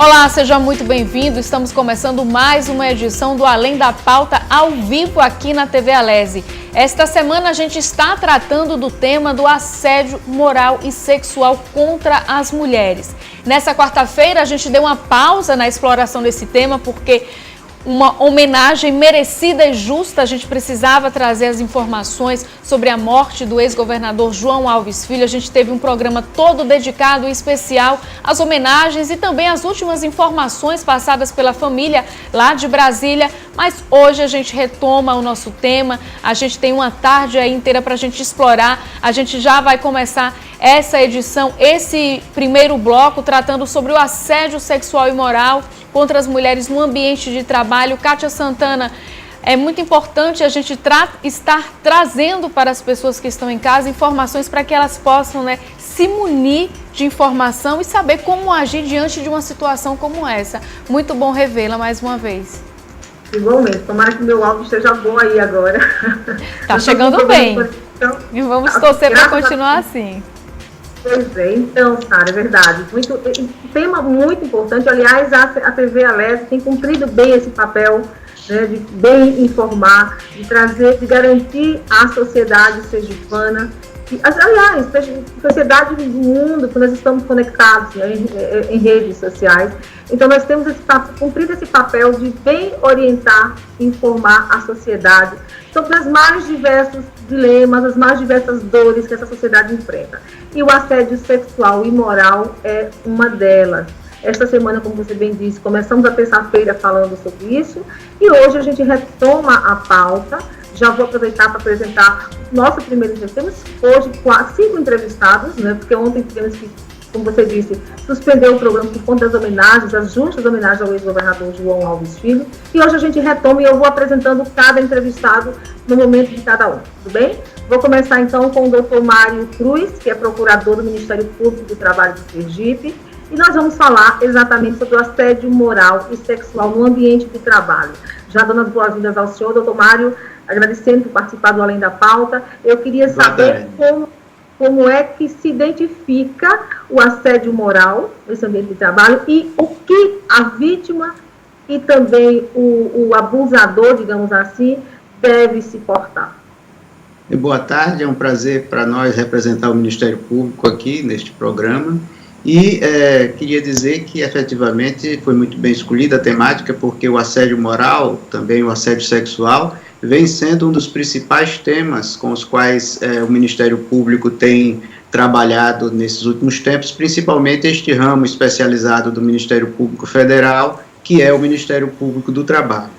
Olá, seja muito bem-vindo. Estamos começando mais uma edição do Além da Pauta ao vivo aqui na TV Alesi. Esta semana a gente está tratando do tema do assédio moral e sexual contra as mulheres. Nessa quarta-feira a gente deu uma pausa na exploração desse tema porque uma homenagem merecida e justa, a gente precisava trazer as informações sobre a morte do ex-governador João Alves Filho. A gente teve um programa todo dedicado e especial às homenagens e também às últimas informações passadas pela família lá de Brasília. Mas hoje a gente retoma o nosso tema, a gente tem uma tarde aí inteira para a gente explorar. A gente já vai começar essa edição, esse primeiro bloco, tratando sobre o assédio sexual e moral contra as mulheres no ambiente de trabalho. Kátia Santana, é muito importante a gente estar trazendo para as pessoas que estão em casa informações para que elas possam, se munir de informação e saber como agir diante de uma situação como essa. Muito bom revê-la mais uma vez. Igualmente, tomara que meu áudio esteja bom aí agora. Está chegando bem. E vamos torcer para continuar assim. Pois é, então, Sara, é verdade. Um tema muito importante. Aliás, a TV Alesi tem cumprido bem esse papel, de bem informar, de trazer, de garantir à sociedade sergipana, aliás, sociedade do mundo, que nós estamos conectados em redes sociais. Então, nós temos cumprido esse papel de bem orientar, informar a sociedade sobre os mais diversos dilemas, as mais diversas dores que essa sociedade enfrenta. E o assédio sexual e moral é uma delas. Esta semana, como você bem disse, começamos a terça-feira falando sobre isso e hoje a gente retoma a pauta. Já vou aproveitar para apresentar nosso primeiro entrevistado. Temos hoje 5 entrevistados, porque ontem tivemos que, como você disse, suspender o programa por conta das homenagens, as justas homenagens ao ex-governador João Alves Filho. E hoje a gente retoma e eu vou apresentando cada entrevistado no momento de cada um, tudo bem? Vou começar então com o Dr. Mário Cruz, que é procurador do Ministério Público do Trabalho de Sergipe, e nós vamos falar exatamente sobre o assédio moral e sexual no ambiente de trabalho. Já dando as boas-vindas ao senhor, Dr. Mário, agradecendo por participar do Além da Pauta. Eu queria saber como é que se identifica o assédio moral nesse ambiente de trabalho e o que a vítima e também o abusador, digamos assim, deve se portar. Boa tarde, é um prazer para nós representar o Ministério Público aqui neste programa. E queria dizer que, efetivamente, foi muito bem escolhida a temática, porque o assédio moral, também o assédio sexual, vem sendo um dos principais temas com os quais o Ministério Público tem trabalhado nesses últimos tempos, principalmente este ramo especializado do Ministério Público Federal, que é o Ministério Público do Trabalho.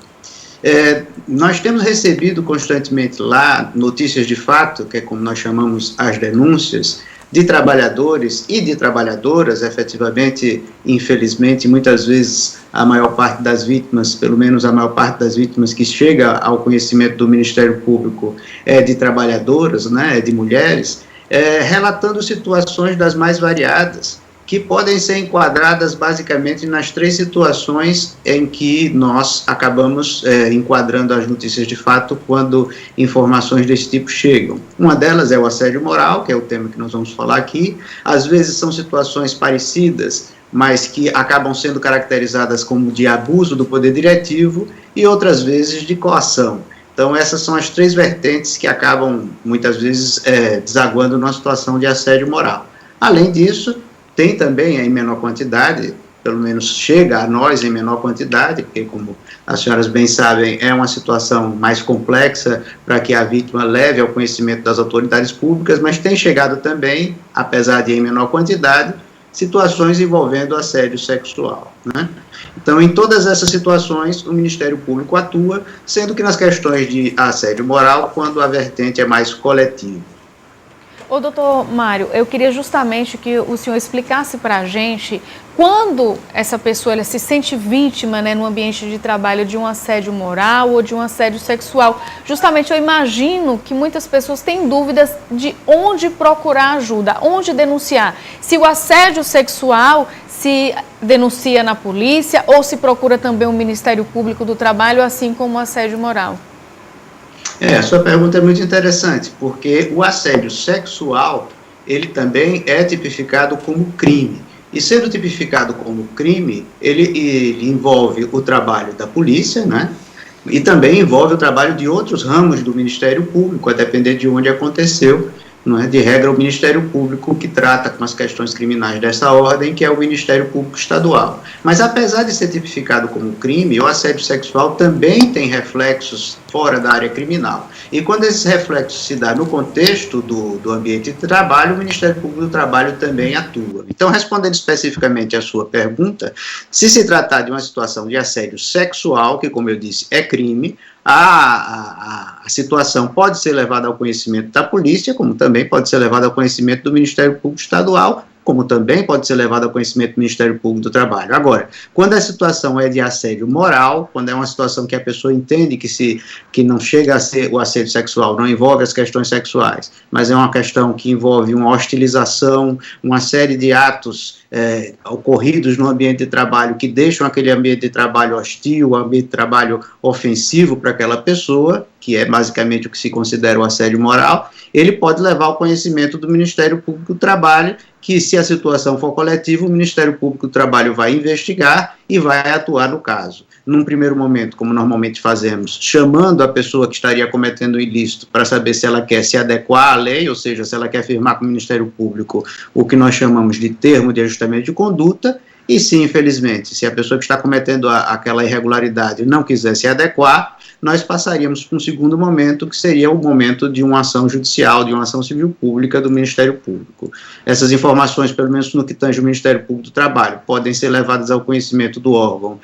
Nós temos recebido constantemente lá notícias de fato, que é como nós chamamos as denúncias, de trabalhadores e de trabalhadoras, efetivamente, infelizmente, muitas vezes a maior parte das vítimas, pelo menos a maior parte das vítimas que chega ao conhecimento do Ministério Público é de trabalhadoras, é de mulheres, relatando situações das mais variadas, que podem ser enquadradas basicamente nas 3 situações em que nós acabamos enquadrando as notícias de fato quando informações desse tipo chegam. Uma delas é o assédio moral, que é o tema que nós vamos falar aqui. Às vezes são situações parecidas, mas que acabam sendo caracterizadas como de abuso do poder diretivo e outras vezes de coação. Então essas são as 3 vertentes que acabam muitas vezes desaguando numa situação de assédio moral. Além disso, tem também, em menor quantidade, pelo menos chega a nós em menor quantidade, porque, como as senhoras bem sabem, é uma situação mais complexa para que a vítima leve ao conhecimento das autoridades públicas, mas tem chegado também, apesar de em menor quantidade, situações envolvendo assédio sexual. Então, em todas essas situações, o Ministério Público atua, sendo que nas questões de assédio moral, quando a vertente é mais coletiva. Ô, doutor Mário, eu queria justamente que o senhor explicasse para a gente quando essa pessoa ela se sente vítima, no ambiente de trabalho de um assédio moral ou de um assédio sexual. Justamente eu imagino que muitas pessoas têm dúvidas de onde procurar ajuda, onde denunciar. Se o assédio sexual se denuncia na polícia ou se procura também o Ministério Público do Trabalho, assim como o assédio moral. A sua pergunta é muito interessante, porque o assédio sexual, ele também é tipificado como crime. E sendo tipificado como crime, ele envolve o trabalho da polícia, né? E também envolve o trabalho de outros ramos do Ministério Público, a depender de onde aconteceu. Não é? De regra, o Ministério Público que trata com as questões criminais dessa ordem, que é o Ministério Público Estadual. Mas, apesar de ser tipificado como crime, o assédio sexual também tem reflexos fora da área criminal. E quando esses reflexos se dão no contexto do ambiente de trabalho, o Ministério Público do Trabalho também atua. Então, respondendo especificamente à sua pergunta, se se tratar de uma situação de assédio sexual, que, como eu disse, é crime, a situação pode ser levada ao conhecimento da polícia, como também pode ser levada ao conhecimento do Ministério Público Estadual, como também pode ser levada ao conhecimento do Ministério Público do Trabalho. Agora, quando a situação é de assédio moral, quando é uma situação que a pessoa entende que não chega a ser o assédio sexual, não envolve as questões sexuais, mas é uma questão que envolve uma hostilização, uma série de atos ocorridos no ambiente de trabalho que deixam aquele ambiente de trabalho hostil, um ambiente de trabalho ofensivo para aquela pessoa, que é basicamente o que se considera o assédio moral, ele pode levar ao conhecimento do Ministério Público do Trabalho, que, se a situação for coletiva, o Ministério Público do Trabalho vai investigar e vai atuar no caso. Num primeiro momento, como normalmente fazemos, chamando a pessoa que estaria cometendo o ilícito para saber se ela quer se adequar à lei, ou seja, se ela quer firmar com o Ministério Público o que nós chamamos de termo de ajustamento de conduta, e se, infelizmente, se a pessoa que está cometendo aquela irregularidade não quiser se adequar, nós passaríamos para um segundo momento, que seria o momento de uma ação judicial, de uma ação civil pública do Ministério Público. Essas informações, pelo menos no que tange o Ministério Público do Trabalho, podem ser levadas ao conhecimento do órgão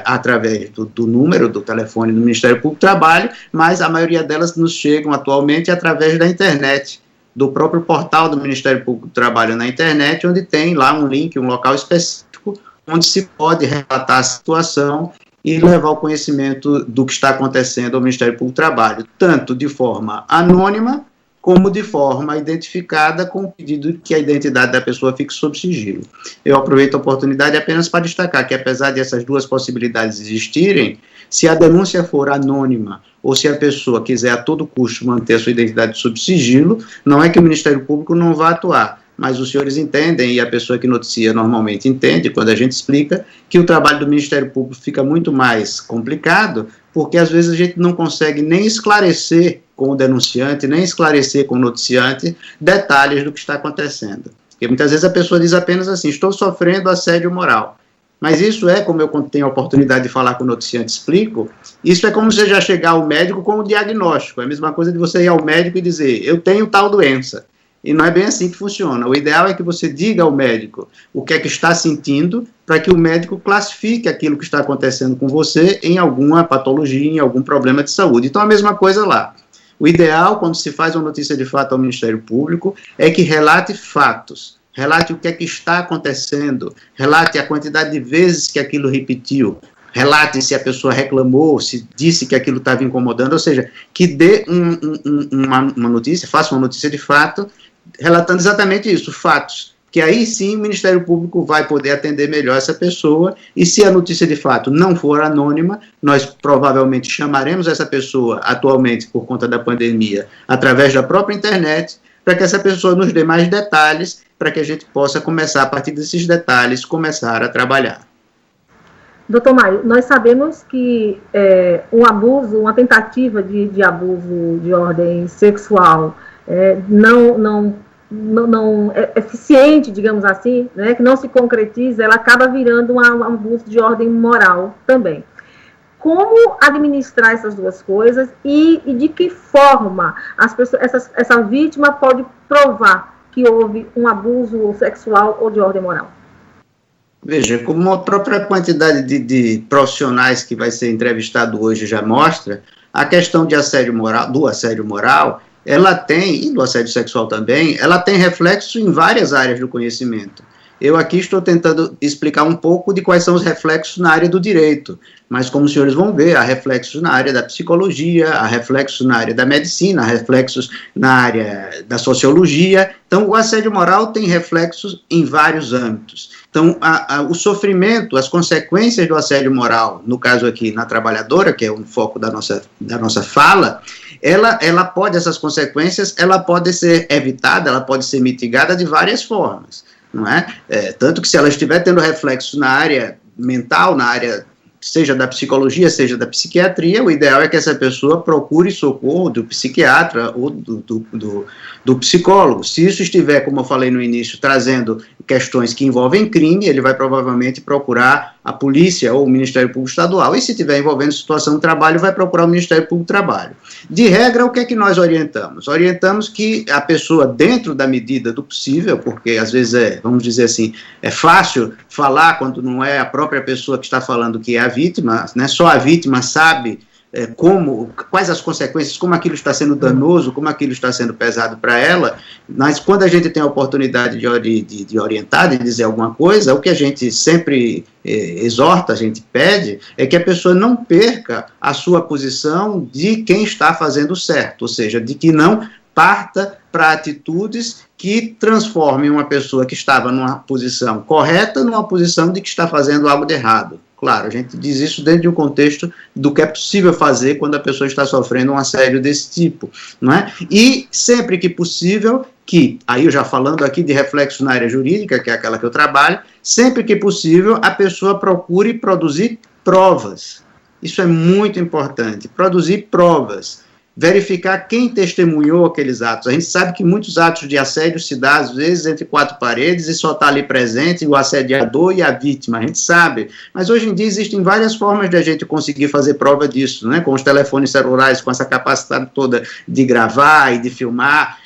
através do número, do telefone do Ministério Público do Trabalho, mas a maioria delas nos chegam atualmente através da internet, do próprio portal do Ministério Público do Trabalho na internet, onde tem lá um link, um local específico, onde se pode relatar a situação e levar ao conhecimento do que está acontecendo ao Ministério Público do Trabalho, tanto de forma anônima, como de forma identificada, com o pedido que a identidade da pessoa fique sob sigilo. Eu aproveito a oportunidade apenas para destacar que, apesar dessas duas possibilidades existirem, se a denúncia for anônima ou se a pessoa quiser a todo custo manter a sua identidade sob sigilo, não é que o Ministério Público não vá atuar, mas os senhores entendem, e a pessoa que noticia normalmente entende, quando a gente explica, que o trabalho do Ministério Público fica muito mais complicado, porque às vezes a gente não consegue nem esclarecer com o denunciante, nem esclarecer com o noticiante detalhes do que está acontecendo. Porque muitas vezes a pessoa diz apenas assim, estou sofrendo assédio moral. Mas isso é, como eu tenho a oportunidade de falar com o noticiante, explico, isso é como você já chegar ao médico com o diagnóstico. É a mesma coisa de você ir ao médico e dizer, eu tenho tal doença. E não é bem assim que funciona. O ideal é que você diga ao médico o que é que está sentindo, para que o médico classifique aquilo que está acontecendo com você em alguma patologia, em algum problema de saúde. Então, a mesma coisa lá. O ideal, quando se faz uma notícia de fato ao Ministério Público, é que relate fatos, relate o que é que está acontecendo, relate a quantidade de vezes que aquilo repetiu, relate se a pessoa reclamou, se disse que aquilo estava incomodando, ou seja, que dê uma notícia, faça uma notícia de fato, relatando exatamente isso, fatos, que aí sim o Ministério Público vai poder atender melhor essa pessoa, e se a notícia de fato não for anônima, nós provavelmente chamaremos essa pessoa, atualmente por conta da pandemia, através da própria internet, para que essa pessoa nos dê mais detalhes, para que a gente possa começar, a partir desses detalhes, começar a trabalhar. Doutor Mário, nós sabemos que um abuso, uma tentativa de abuso de ordem sexual não é eficiente, digamos assim, né, que não se concretiza, ela acaba virando um abuso de ordem moral também. Como administrar essas duas coisas e de que forma essa vítima pode provar que houve um abuso sexual ou de ordem moral? Veja, como a própria quantidade de profissionais que vai ser entrevistado hoje já mostra, a questão de assédio moral, do assédio moral, ela tem, e do assédio sexual também, ela tem reflexo em várias áreas do conhecimento. Eu aqui estou tentando explicar um pouco de quais são os reflexos na área do direito, mas como os senhores vão ver, há reflexos na área da psicologia, há reflexos na área da medicina, há reflexos na área da sociologia. Então, o assédio moral tem reflexos em vários âmbitos. Então, o sofrimento, as consequências do assédio moral, no caso aqui na trabalhadora, que é o foco da nossa fala, essas consequências, ela pode ser evitada, ela pode ser mitigada de várias formas. não é? Tanto que se ela estiver tendo reflexo na área mental, na área seja da psicologia, seja da psiquiatria, o ideal é que essa pessoa procure socorro do psiquiatra ou do psicólogo. Se isso estiver, como eu falei no início, trazendo questões que envolvem crime, ele vai provavelmente procurar a polícia ou o Ministério Público Estadual, e se estiver envolvendo situação de trabalho, vai procurar o Ministério Público do Trabalho. De regra, o que é que nós orientamos? Orientamos que a pessoa, dentro da medida do possível, porque às vezes vamos dizer assim, é fácil falar quando não é a própria pessoa que está falando que é a vítima, né? Só a vítima sabe quais as consequências, como aquilo está sendo danoso, como aquilo está sendo pesado para ela, mas quando a gente tem a oportunidade de orientar, de dizer alguma coisa, o que a gente sempre exorta, a gente pede, é que a pessoa não perca a sua posição de quem está fazendo certo, ou seja, de que não parta para atitudes que transformem uma pessoa que estava numa posição correta numa posição de que está fazendo algo de errado. Claro, a gente diz isso dentro de um contexto do que é possível fazer quando a pessoa está sofrendo um assédio desse tipo, não é? E sempre que possível, aí eu já falando aqui de reflexo na área jurídica, que é aquela que eu trabalho, sempre que possível a pessoa procure produzir provas. Isso é muito importante, produzir provas. Verificar quem testemunhou aqueles atos. A gente sabe que muitos atos de assédio se dão, às vezes, entre quatro paredes e só está ali presente o assediador e a vítima, a gente sabe. Mas hoje em dia existem várias formas de a gente conseguir fazer prova disso, né? Com os telefones celulares, com essa capacidade toda de gravar e de filmar.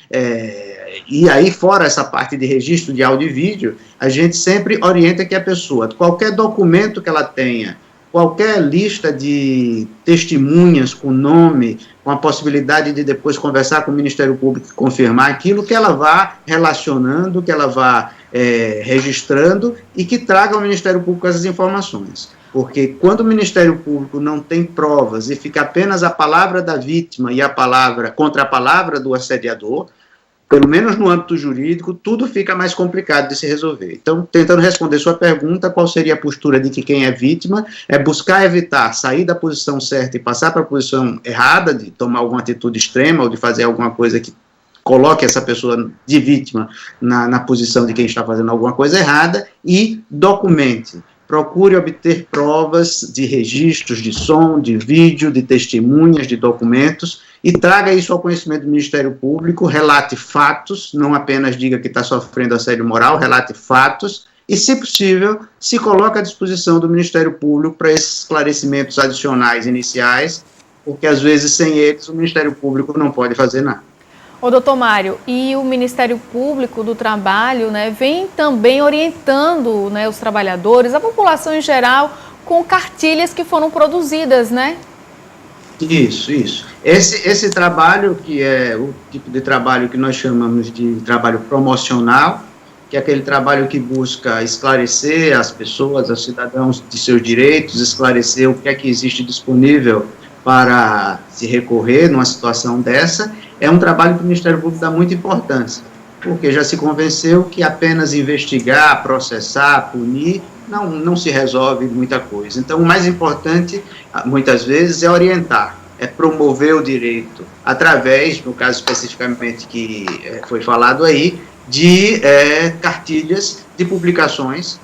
E aí, fora essa parte de registro de áudio e vídeo, a gente sempre orienta que a pessoa, qualquer documento que ela tenha, qualquer lista de testemunhas com nome, com a possibilidade de depois conversar com o Ministério Público e confirmar aquilo, que ela vá relacionando, que ela vá registrando e que traga ao Ministério Público essas informações. Porque quando o Ministério Público não tem provas e fica apenas a palavra da vítima e a palavra contra a palavra do assediador, pelo menos no âmbito jurídico, tudo fica mais complicado de se resolver. Então, tentando responder sua pergunta, qual seria a postura de que quem é vítima é buscar evitar sair da posição certa e passar para a posição errada, de tomar alguma atitude extrema ou de fazer alguma coisa que coloque essa pessoa de vítima na posição de quem está fazendo alguma coisa errada, e documente. Procure obter provas de registros de som, de vídeo, de testemunhas, de documentos, e traga isso ao conhecimento do Ministério Público, relate fatos, não apenas diga que está sofrendo assédio moral, relate fatos, e, se possível, se coloque à disposição do Ministério Público para esses esclarecimentos adicionais iniciais, porque, às vezes, sem eles, o Ministério Público não pode fazer nada. Ô, doutor Mário, e o Ministério Público do Trabalho, né, vem também orientando, né, os trabalhadores, a população em geral, com cartilhas que foram produzidas, né? Isso. Esse trabalho, que é o tipo de trabalho que nós chamamos de trabalho promocional, que é aquele trabalho que busca esclarecer as pessoas, os cidadãos de seus direitos, esclarecer o que é que existe disponível para se recorrer numa situação dessa, é um trabalho que o Ministério Público dá muita importância, porque já se convenceu que apenas investigar, processar, punir, não se resolve muita coisa. Então, o mais importante, muitas vezes, é orientar, é promover o direito, através, no caso especificamente que foi falado aí, de cartilhas de publicações,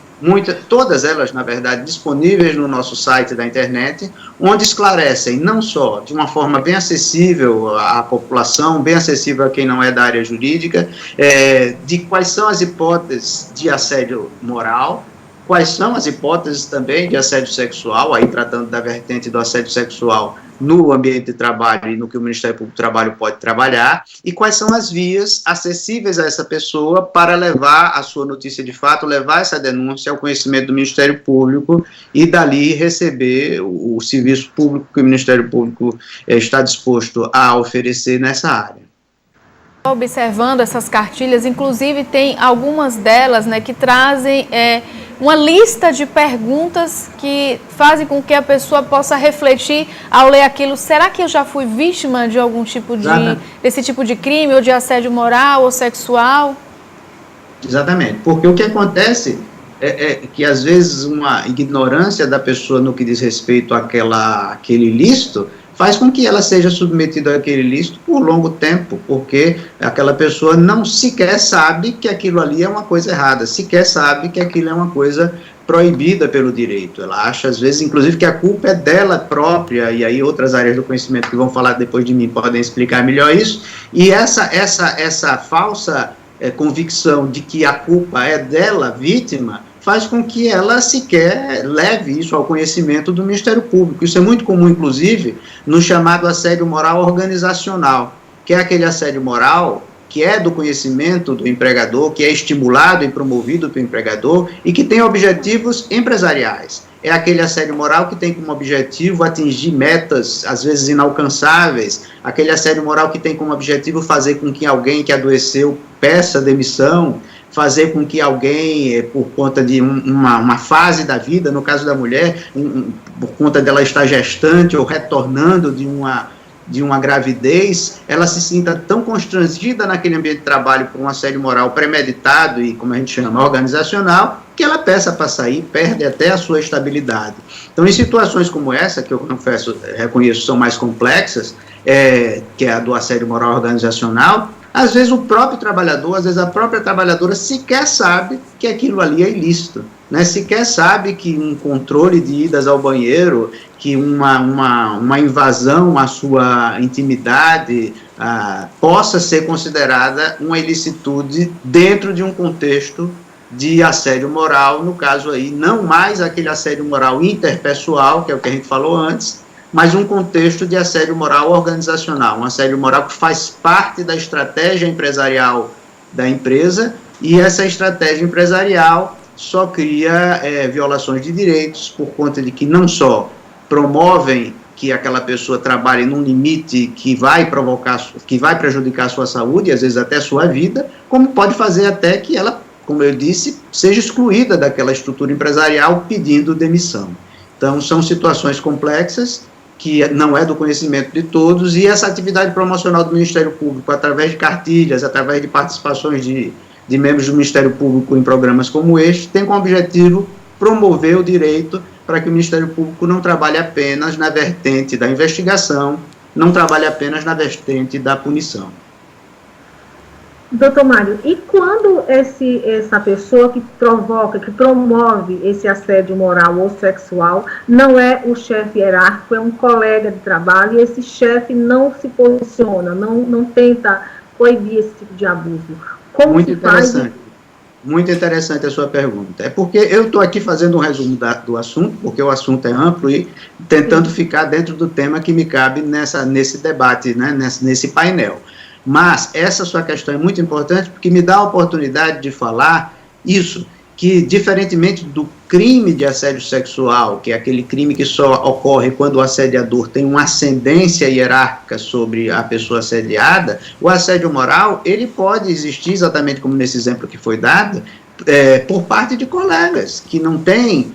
todas elas, na verdade, disponíveis no nosso site da internet, onde esclarecem não só de uma forma bem acessível à população, bem acessível a quem não é da área jurídica, de quais são as hipóteses de assédio moral, quais são as hipóteses também de assédio sexual, aí tratando da vertente do assédio sexual no ambiente de trabalho e no que o Ministério Público do Trabalho pode trabalhar, e quais são as vias acessíveis a essa pessoa para levar a sua notícia de fato, levar essa denúncia ao conhecimento do Ministério Público e dali receber o serviço público que o Ministério Público está disposto a oferecer nessa área. Observando essas cartilhas, inclusive tem algumas delas, né, que trazem uma lista de perguntas que fazem com que a pessoa possa refletir ao ler aquilo. Será que eu já fui vítima de algum tipo desse tipo de crime, ou de assédio moral ou sexual? Exatamente, porque o que acontece é que às vezes uma ignorância da pessoa no que diz respeito àquele ilícito faz com que ela seja submetida àquele ilícito por longo tempo, porque aquela pessoa não sequer sabe que aquilo ali é uma coisa errada, sequer sabe que aquilo é uma coisa proibida pelo direito. Ela acha, às vezes, inclusive, que a culpa é dela própria, e aí outras áreas do conhecimento que vão falar depois de mim podem explicar melhor isso, e essa falsa convicção de que a culpa é dela, vítima, faz com que ela sequer leve isso ao conhecimento do Ministério Público. Isso é muito comum, inclusive, no chamado assédio moral organizacional, que é aquele assédio moral que é do conhecimento do empregador, que é estimulado e promovido pelo empregador e que tem objetivos empresariais. É aquele assédio moral que tem como objetivo atingir metas, às vezes inalcançáveis, aquele assédio moral que tem como objetivo fazer com que alguém que adoeceu peça demissão, fazer com que alguém, por conta de uma fase da vida, no caso da mulher, por conta dela estar gestante ou retornando de uma gravidez, ela se sinta tão constrangida naquele ambiente de trabalho por um assédio moral premeditado e, como a gente chama, organizacional, que ela peça para sair, perde até a sua estabilidade. Então, em situações como essa, que eu confesso, reconheço, são mais complexas, que é a do assédio moral organizacional, às vezes o próprio trabalhador, às vezes a própria trabalhadora sequer sabe que aquilo ali é ilícito, né? Sequer sabe que um controle de idas ao banheiro, que uma invasão à sua intimidade possa ser considerada uma ilicitude dentro de um contexto de assédio moral, no caso aí, não mais aquele assédio moral interpessoal, que é o que a gente falou antes, mas um contexto de assédio moral organizacional, um assédio moral que faz parte da estratégia empresarial da empresa, e essa estratégia empresarial só cria violações de direitos por conta de que não só promovem que aquela pessoa trabalhe num limite que vai prejudicar a sua saúde, às vezes até a sua vida, como pode fazer até que ela, como eu disse, seja excluída daquela estrutura empresarial pedindo demissão. Então, são situações complexas que não é do conhecimento de todos, e essa atividade promocional do Ministério Público, através de cartilhas, através de participações de membros do Ministério Público em programas como este, tem como objetivo promover o direito para que o Ministério Público não trabalhe apenas na vertente da investigação, não trabalhe apenas na vertente da punição. Doutor Mário, e quando essa pessoa que provoca, que promove esse assédio moral ou sexual não é o chefe hierárquico, é um colega de trabalho, e esse chefe não se posiciona, não tenta coibir esse tipo de abuso? Como muito se interessante. faz? Muito interessante a sua pergunta. É porque eu estou aqui fazendo um resumo do assunto, porque o assunto é amplo, e tentando ficar dentro do tema que me cabe nesse debate, né, nesse painel. Mas essa sua questão é muito importante, porque me dá a oportunidade de falar isso, que diferentemente do crime de assédio sexual, que é aquele crime que só ocorre quando o assediador tem uma ascendência hierárquica sobre a pessoa assediada, o assédio moral, ele pode existir, exatamente como nesse exemplo que foi dado, por parte de colegas, que não tem,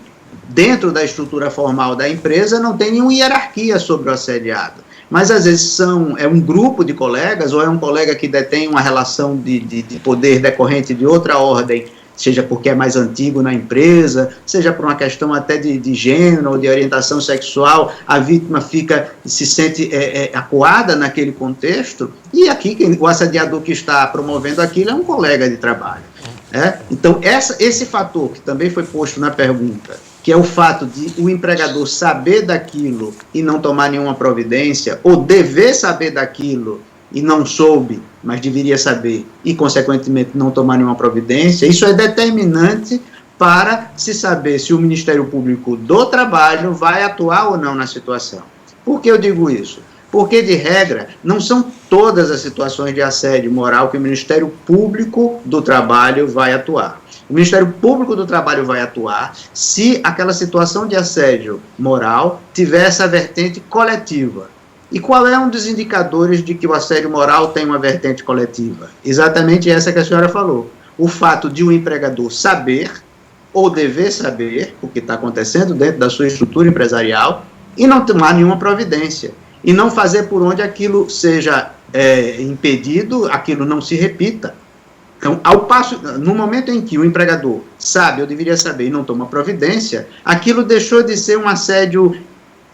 dentro da estrutura formal da empresa, não tem nenhuma hierarquia sobre o assediado. Mas, às vezes, é um grupo de colegas, ou é um colega que detém uma relação de poder decorrente de outra ordem, seja porque é mais antigo na empresa, seja por uma questão até de gênero ou de orientação sexual, a vítima se sente acuada naquele contexto, e aqui o assediador que está promovendo aquilo é um colega de trabalho. Então, esse fator que também foi posto na pergunta, que é o fato de o empregador saber daquilo e não tomar nenhuma providência, ou dever saber daquilo e não soube, mas deveria saber, e, consequentemente, não tomar nenhuma providência, isso é determinante para se saber se o Ministério Público do Trabalho vai atuar ou não na situação. Por que eu digo isso? Porque, de regra, não são todas as situações de assédio moral que o Ministério Público do Trabalho vai atuar. O Ministério Público do Trabalho vai atuar se aquela situação de assédio moral tiver essa vertente coletiva. E qual é um dos indicadores de que o assédio moral tem uma vertente coletiva? Exatamente essa que a senhora falou. O fato de o empregador saber, ou dever saber, o que está acontecendo dentro da sua estrutura empresarial, e não tomar nenhuma providência. E não fazer por onde aquilo seja impedido, aquilo não se repita. Então, no momento em que o empregador sabe, ou deveria saber, e não toma providência, aquilo deixou de ser um assédio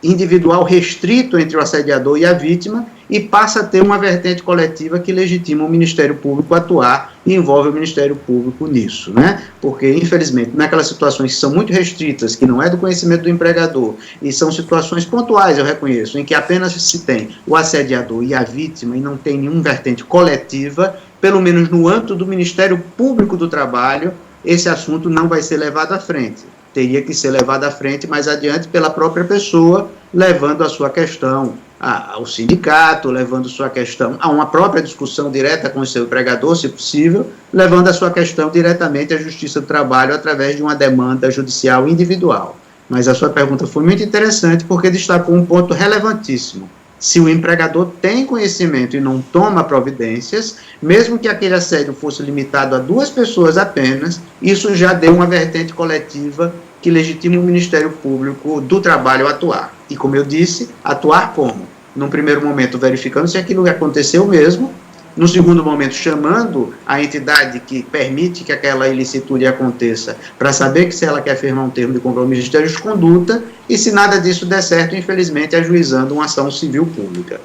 individual restrito entre o assediador e a vítima e passa a ter uma vertente coletiva que legitima o Ministério Público a atuar e envolve o Ministério Público nisso, né? Porque, infelizmente, naquelas situações que são muito restritas, que não é do conhecimento do empregador, e são situações pontuais, eu reconheço, em que apenas se tem o assediador e a vítima e não tem nenhuma vertente coletiva, pelo menos no âmbito do Ministério Público do Trabalho, esse assunto não vai ser levado à frente. Teria que ser levado à frente mais adiante pela própria pessoa, levando a sua questão ao sindicato, levando sua questão a uma própria discussão direta com o seu empregador, se possível, levando a sua questão diretamente à Justiça do Trabalho através de uma demanda judicial individual. Mas a sua pergunta foi muito interessante porque destacou um ponto relevantíssimo. Se o empregador tem conhecimento e não toma providências, mesmo que aquele assédio fosse limitado a 2 pessoas apenas, isso já deu uma vertente coletiva que legitima o Ministério Público do Trabalho a atuar. E, como eu disse, atuar como? Num primeiro momento, verificando se aquilo aconteceu mesmo, no segundo momento, chamando a entidade que permite que aquela ilicitude aconteça, para saber que se ela quer firmar um termo de compromisso de conduta, e se nada disso der certo, infelizmente, ajuizando uma ação civil pública.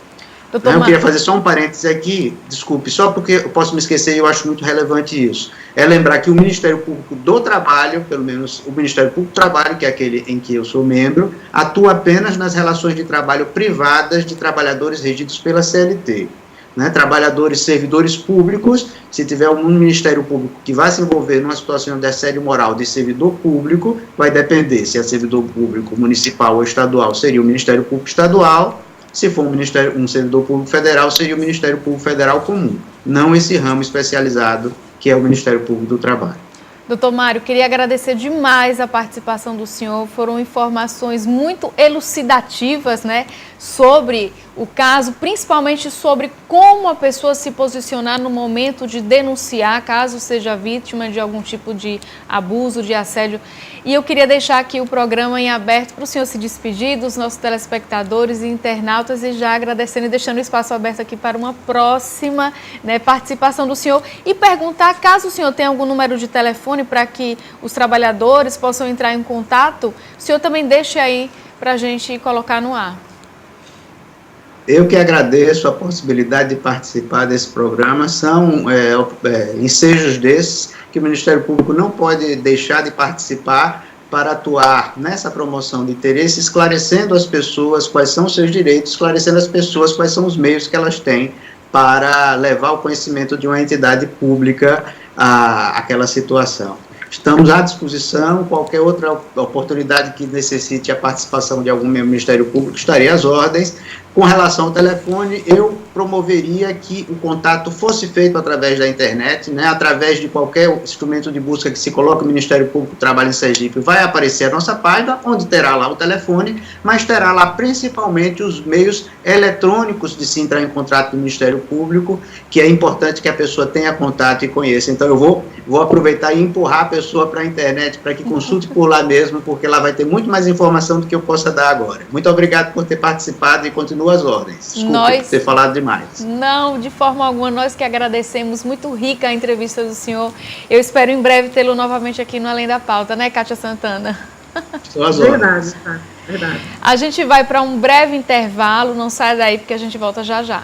Eu queria fazer só um parêntese aqui, desculpe, só porque eu posso me esquecer e eu acho muito relevante isso. É lembrar que o Ministério Público do Trabalho, pelo menos o Ministério Público do Trabalho, que é aquele em que eu sou membro, atua apenas nas relações de trabalho privadas de trabalhadores regidos pela CLT. Né, trabalhadores, servidores públicos, se tiver um Ministério Público que vai se envolver numa situação de assédio moral de servidor público, vai depender se é servidor público municipal ou estadual, seria o Ministério Público Estadual, se for um servidor público federal, seria o Ministério Público Federal comum, não esse ramo especializado que é o Ministério Público do Trabalho. Doutor Mário, queria agradecer demais a participação do senhor, foram informações muito elucidativas, né, sobre o caso, principalmente sobre como a pessoa se posicionar no momento de denunciar, caso seja vítima de algum tipo de abuso, de assédio. E eu queria deixar aqui o programa em aberto para o senhor se despedir dos nossos telespectadores e internautas e já agradecendo e deixando o espaço aberto aqui para uma próxima, né, participação do senhor e perguntar, caso o senhor tenha algum número de telefone para que os trabalhadores possam entrar em contato, o senhor também deixe aí para a gente colocar no ar. Eu que agradeço a possibilidade de participar desse programa. São ensejos desses que o Ministério Público não pode deixar de participar para atuar nessa promoção de interesse, esclarecendo às pessoas quais são os seus direitos, esclarecendo às pessoas quais são os meios que elas têm para levar o conhecimento de uma entidade pública àquela situação. Estamos à disposição, qualquer outra oportunidade que necessite a participação de algum membro do Ministério Público, estarei às ordens. Com relação ao telefone, eu promoveria que o contato fosse feito através da internet, né, através de qualquer instrumento de busca que se coloque o Ministério Público do Trabalho em Sergipe, vai aparecer a nossa página, onde terá lá o telefone, mas terá lá principalmente os meios eletrônicos de se entrar em contato com o Ministério Público, que é importante que a pessoa tenha contato e conheça. Então eu vou aproveitar e empurrar a pessoa para a internet, para que consulte por lá mesmo, porque lá vai ter muito mais informação do que eu possa dar agora. Muito obrigado por ter participado e continua às ordens. Desculpe por ter falado demais. Não, de forma alguma, nós que agradecemos, muito rica a entrevista do senhor. Eu espero em breve tê-lo novamente aqui no Além da Pauta, né, Kátia Santana? Estou às ordens. Verdade. A gente vai para um breve intervalo, não sai daí porque a gente volta já já.